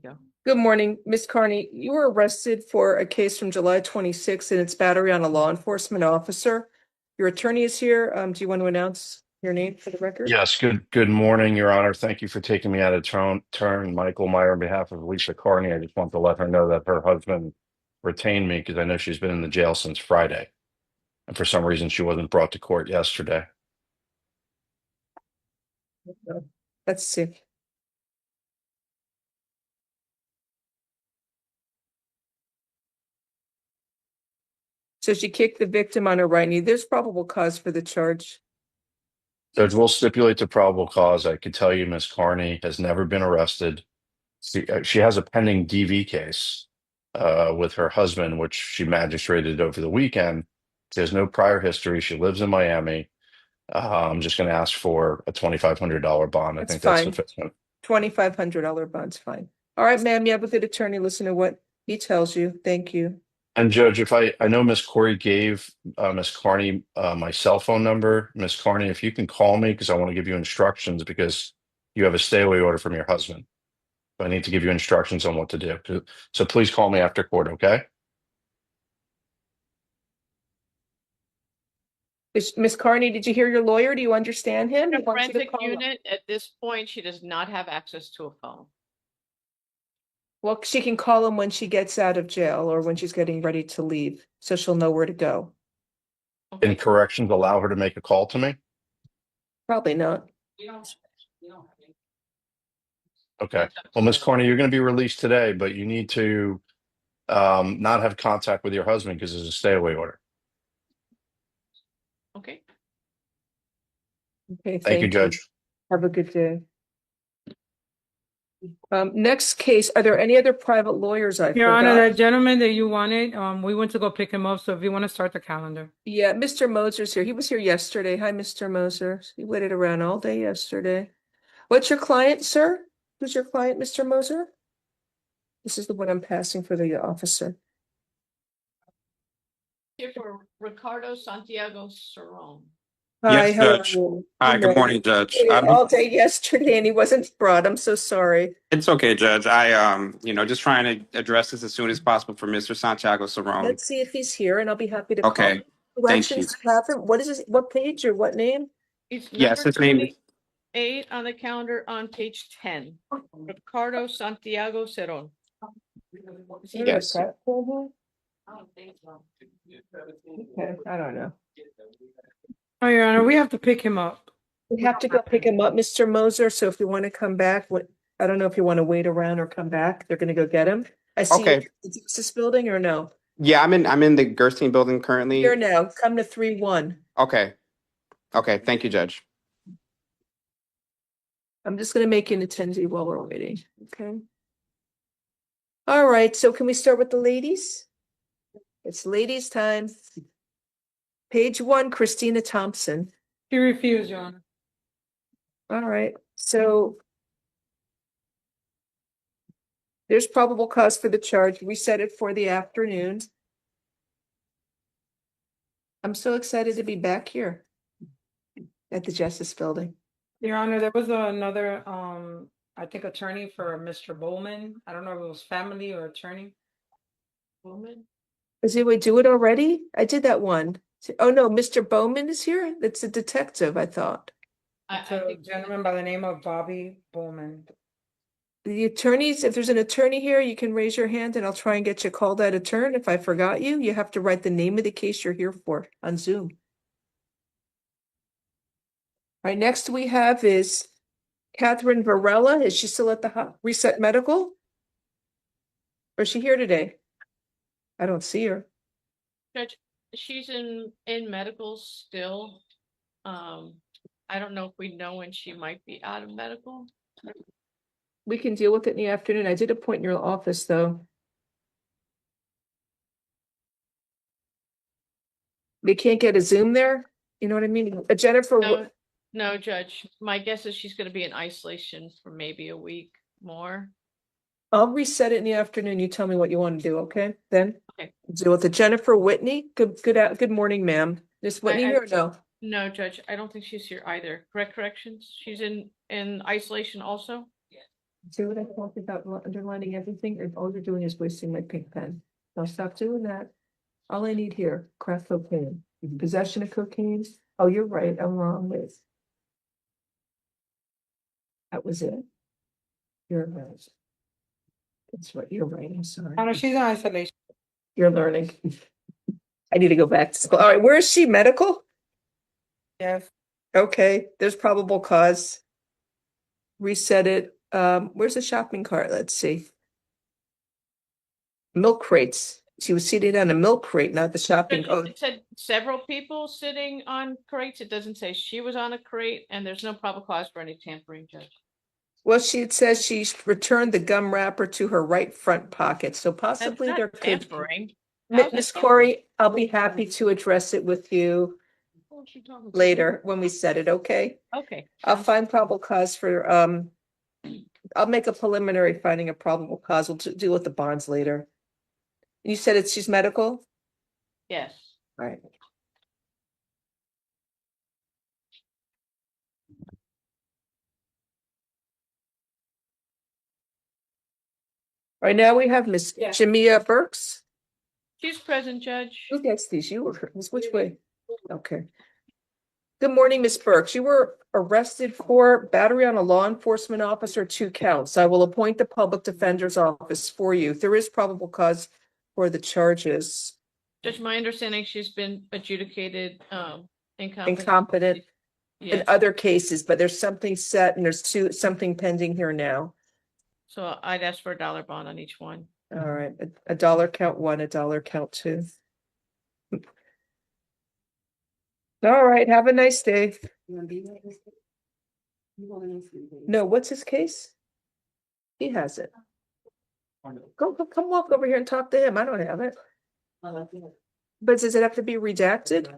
you go. Good morning, Ms. Carney. You were arrested for a case from July 26th and it's battery on a law enforcement officer. Your attorney is here. Do you want to announce your name for the record? Yes, good morning, Your Honor. Thank you for taking me out of turn. Michael Meyer on behalf of Alicia Carney. I just want to let her know that her husband retained me because I know she's been in the jail since Friday. And for some reason, she wasn't brought to court yesterday. Let's see. So she kicked the victim on her right knee. There's probable cause for the charge. Judge, we'll stipulate the probable cause. I could tell you Ms. Carney has never been arrested. She has a pending DV case with her husband, which she magistrated over the weekend. There's no prior history. She lives in Miami. I'm just going to ask for a $2,500 bond. I That's think that's fine. sufficient. $2,500 bond's fine. All right, ma'am, you have a good attorney. Listen to what he tells you. Thank you. And Judge, if I know Miss Corey gave Miss Carney my cell phone number. Miss Carney, if you can call me because I want to give you instructions because you have a stay away order from your husband. So I need to give you instructions on what to do. So please call me after court, okay? Ms. Carney, did you hear your lawyer? Do you understand him? He The wants you to forensic call him. unit, at this point, she does not have access to a phone. Well, she can call him when she gets out of jail or when she's getting ready to leave, so she'll know where to go. Okay. And corrections allow her to make a call to me? Probably not. Okay. Well, Miss Carney, you're going to be released today, but you need to not have contact with your husband because there's a stay away order. Okay. Okay, Thank you, Judge. Have a good day. Next case, are there any other private lawyers I Your forgot? Honor, that gentleman that you wanted, we went to go pick him up, so if you want to start the calendar. Yeah, Mr. Moser's here. He was here yesterday. Hi, Mr. Moser. He waited around all day yesterday. What's your client, sir? Who's your client, Mr. Moser? This is the one I'm passing for the officer. Here for Ricardo Santiago Cerrone. Hi, Yes, how are Judge. you? Hi, good morning, Judge. All day yesterday and he wasn't brought. I'm so sorry. It's okay, Judge. Just trying to address this as soon as possible for Mr. Santiago Cerrone. Let's see if he's here and I'll be happy to call Okay, him. Who thank actually you. have him? What is this? What page or what name? It's Yes, number his name is 28 on the calendar on page 10. Ricardo Santiago Cerrone. Is he Yes. I don't think so. Okay, I don't know. Oh, Your Honor, we have to pick him up. We have to go pick him up, Mr. Moser. So if you want to come back, I don't know if you want to wait around or come back. They're going to go get him. I see you Okay. in the Texas building or no? Yeah, I'm in the Gerstein building currently. Here now. Come to 3-1. Okay. Okay, thank you, Judge. I'm just going to make an attendee while we're waiting. Okay. All right. So can we start with the ladies? It's ladies' time. Page 1, Christina Thompson. He refused, Your Honor. All right. So there's probable cause for the charge. We set it for the afternoon. I'm so excited to be back here at the Justice Building. Your Honor, there was another, I think attorney for Mr. Bowman. I don't know if it was family or attorney. Bowman? Did we do it already? I did that one. Oh, no, Mr. Bowman is here? That's a detective, I thought. It's a gentleman by the name of Bobby Bowman. The attorneys, if there's an attorney here, you can raise your hand and I'll try and get you called out of turn. If I forgot you, you have to write the name of the case you're here for on Zoom. All right, next we have is Catherine Varela. Is she still at the Reset Medical? Or is she here today? I don't see her. Judge, she's in medical still. I don't know if we know when she might be out of medical. We can deal with it in the afternoon. I did appoint your office, though. They can't get a Zoom there? You know what I mean? Jennifer. No, Judge. My guess is she's going to be in isolation for maybe a week more. I'll reset it in the afternoon. You tell me what you want to do, okay? Then Okay. Deal with it. Jennifer Whitney. Good morning, ma'am. Miss Whitney here or no? No, Judge. I don't think she's here either. Corrections? She's in isolation also? See what I talked about underlining everything, or all you're doing is wasting my pink pen. Now stop doing that. All I need here, crack cocaine, possession of cocaine. Oh, you're right, I'm wrong, Liz. That was it. You're right. That's what you're right, I'm sorry. I know she's in isolation. You're learning. I need to go back to school. All right, where is she? Medical? Yes. Okay, there's probable cause. Reset it. Where's the shopping cart? Let's see. Milk crates. She was seated on a milk crate, not the shopping. But Oh, it said several people sitting on crates. It doesn't say she was on a crate, and there's no probable cause for any tampering, Judge. well, she says she returned the gum wrapper to her right front pocket, so That's possibly there not could. tampering. How's that Miss tampering? Corey, I'll be happy to address it with you later when we set it, okay? Okay. I'll find probable cause for, I'll make a preliminary finding of probable cause. We'll deal with the bonds later. You said she's medical? Yes. All right. Right now we have Miss Yeah. Jamia Burks. She's present, Judge. Who gets these? You or her? Which way? Okay. Good morning, Miss Burks. You were arrested for battery on a law enforcement officer, 2 counts. I will appoint the public defender's office for you. There is probable cause for the charges. Judge, my understanding, she's been adjudicated, incompetent. Incompetent in Yes, other cases, but there's something set and there's something pending here now. so I'd ask for a dollar bond on each one. All right, a dollar count 1, a dollar count 2. All right, have a nice day. No, what's his case? He has it. Come walk over here and talk to him. I don't have it. But does it have to be redacted?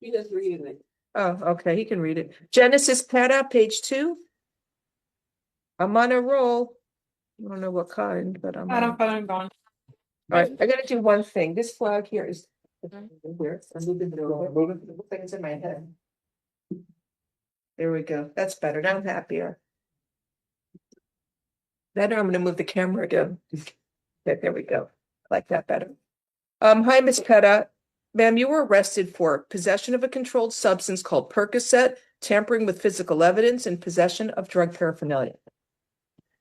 He does read it. Oh, okay, he can read it. Genesis Peta, page 2. I'm on a roll. I don't know what kind, but I'm I on. don't put it on. All right, I gotta do one thing. This flag here is weird. I'm moving it over. It looks like it's in my head. There we go. That's better. Now I'm happier. Then I'm gonna move the camera again. Okay, there we go. I like that better. Hi, Miss Peta. Ma'am, you were arrested for possession of a controlled substance called Percocet, tampering with physical evidence, and possession of drug paraphernalia.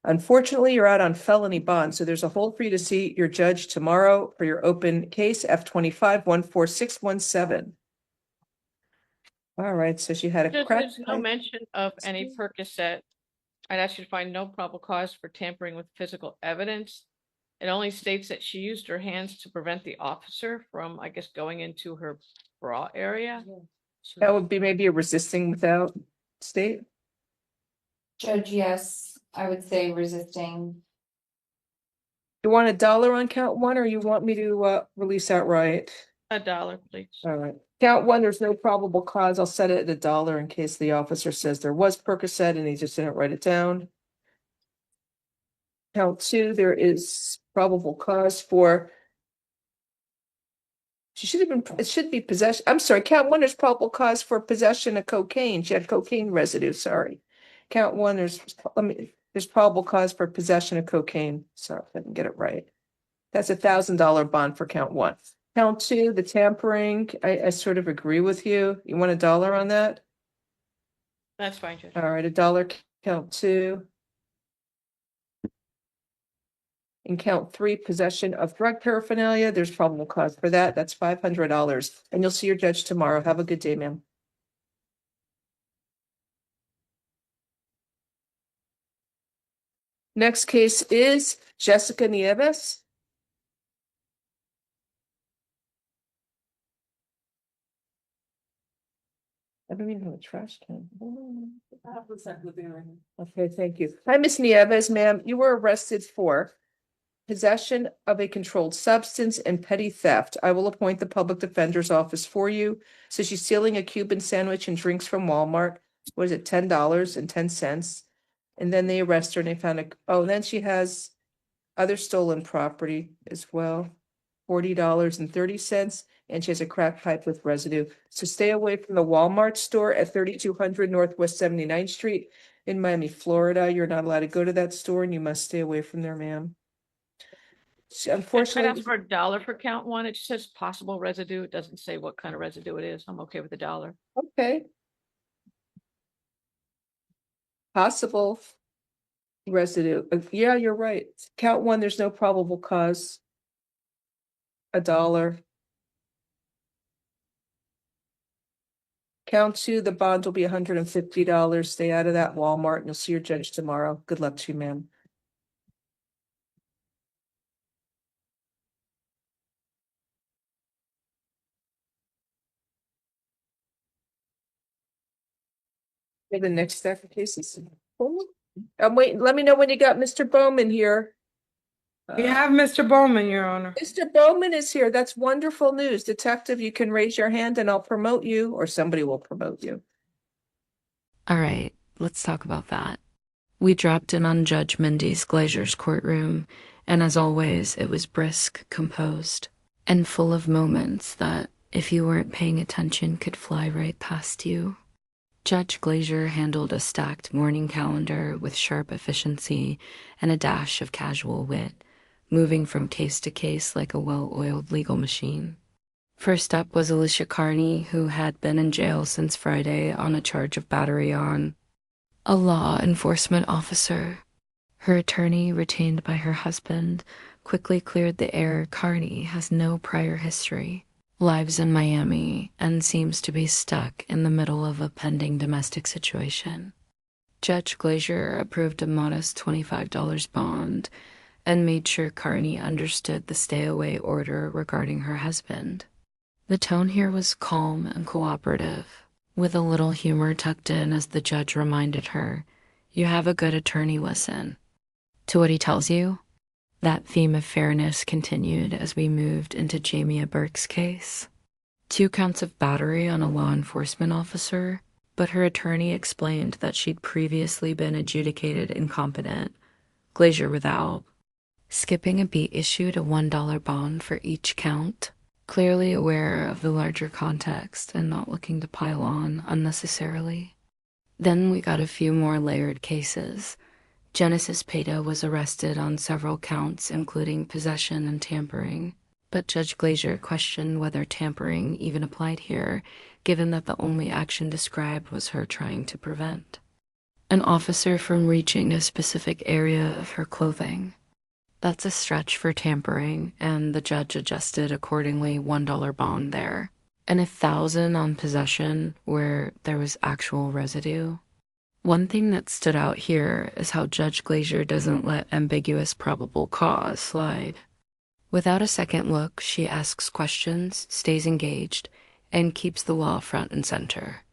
Unfortunately, you're out on felony bond, so there's a hold for you to see your judge tomorrow for your open case, F25-14617. All right, so she had a Judge, crack there's no pipe. mention of any Percocet. I'd ask you to find no probable cause for tampering with physical evidence. It only states that she used her hands to prevent the officer from, I guess, going into her bra area. That would be maybe a resisting without state. Judge, yes, I would say resisting. You want a dollar on count 1, or you want me to release outright? A dollar, please. All right. Count 1, there's no probable cause. I'll set it at $1 in case the officer says there was Percocet and he just didn't write it down. Count 2, there is probable cause for. She should have been, it should be possession. I'm sorry, count 1, there's probable cause for possession of cocaine. She had cocaine residue, sorry. Count 1, there's probable cause for possession of cocaine. Sorry, if I didn't get it right. That's $1,000 bond for count 1. Count 2, the tampering, I sort of agree with you. You want $1 on that? That's fine, Judge. All right, $1 count 2. And count 3, possession of drug paraphernalia. There's probable cause for that. That's $500. And you'll see your judge tomorrow. Have a good day, ma'am. Next case is Jessica Nieves. I don't even have a trash can. Okay, thank you. Hi, Miss Nieves, ma'am. You were arrested for possession of a controlled substance and petty theft. I will appoint the public defender's office for you. So she's stealing a Cuban sandwich and drinks from Walmart. What is it, $10.10? And then they arrest her and they found then she has other stolen property as well, $40.30. And she has a crack pipe with residue. So stay away from the Walmart store at 3200 Northwest 79th Street. in Miami, Florida. You're not allowed to go to that store and you must stay away from there, ma'am. Can I Unfortunately, ask for $1 for count one? It just says possible residue. It doesn't say what kind of residue it is. I'm okay with $1. okay. Possible residue. Yeah, you're right. Count one, there's no probable cause. $1. Count two, the bond will be $150. Stay out of that Walmart and you'll see your judge tomorrow. Good luck to you, ma'am. Okay, the next stack of cases. I'm waiting. Let me know when you got Mr. Bowman here. We have Mr. Bowman, Your Honor. Mr. Bowman is here. That's wonderful news. Detective, you can raise your hand and I'll promote you, or somebody will promote you. All right, let's talk about that. We dropped in on Judge Mindy's Glazer's courtroom, and as always, it was brisk, composed, and full of moments that, if you weren't paying attention, could fly right past you. Judge Glazer handled a stacked morning calendar with sharp efficiency and a dash of casual wit, moving from case to case like a well-oiled legal machine. First up was Alicia Carney, who had been in jail since Friday on a charge of battery on a law enforcement officer. Her attorney, retained by her husband, quickly cleared the air. Carney has no prior history, lives in Miami, and seems to be stuck in the middle of a pending domestic situation. Judge Glazer approved a modest $25 bond and made sure Carney understood the stay-away order regarding her husband. The tone here was calm and cooperative, with a little humor tucked in as the judge reminded her, "You have a good attorney, listen to what he tells you." That theme of fairness continued as we moved into Jamie Burke's case. 2 counts of battery on a law enforcement officer, but her attorney explained that she'd previously been adjudicated incompetent. Glazer without. Skipping a beat, issued a $1 bond for each count, clearly aware of the larger context and not looking to pile on unnecessarily. Then we got a few more layered cases. Genesis Peta was arrested on several counts, including possession and tampering, but Judge Glazer questioned whether tampering even applied here, given that the only action described was her trying to prevent an officer from reaching a specific area of her clothing. That's a stretch for tampering, and the judge adjusted accordingly. $1 bond there, and $1,000 on possession where there was actual residue. One thing that stood out here is how Judge Glazer doesn't let ambiguous probable cause slide. Without a second look, she asks questions, stays engaged, and keeps the law front and center.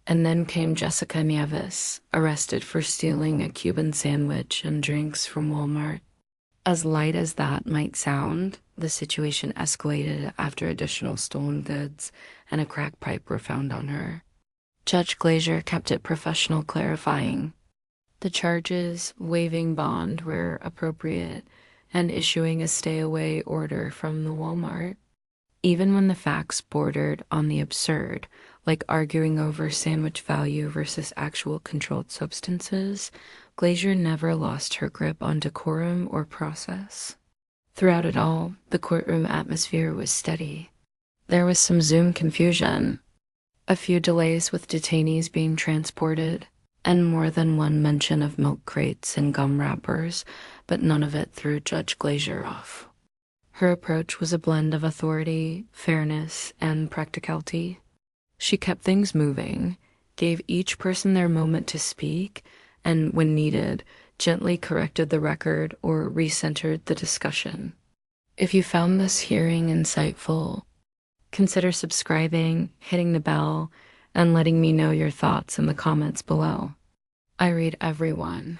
And then came Jessica Nieves, arrested for stealing a Cuban sandwich and drinks from Walmart. As light as that might sound, the situation escalated after additional stolen goods and a crack pipe were found on her. Judge Glazer kept it professional, clarifying the charges, waiving bond where appropriate, and issuing a stay-away order from the Walmart. Even when the facts bordered on the absurd, like arguing over sandwich value versus actual controlled substances, Glazer never lost her grip on decorum or process. Throughout it all, the courtroom atmosphere was steady. There was some Zoom confusion, a few delays with detainees being transported, and more than one mention of milk crates and gum wrappers, but none of it threw Judge Glazer off. Her approach was a blend of authority, fairness, and practicality. She kept things moving, gave each person their moment to speak, and when needed, gently corrected the record or recentered the discussion. If you found this hearing insightful, consider subscribing, hitting the bell, and letting me know your thoughts in the comments below. I read every one,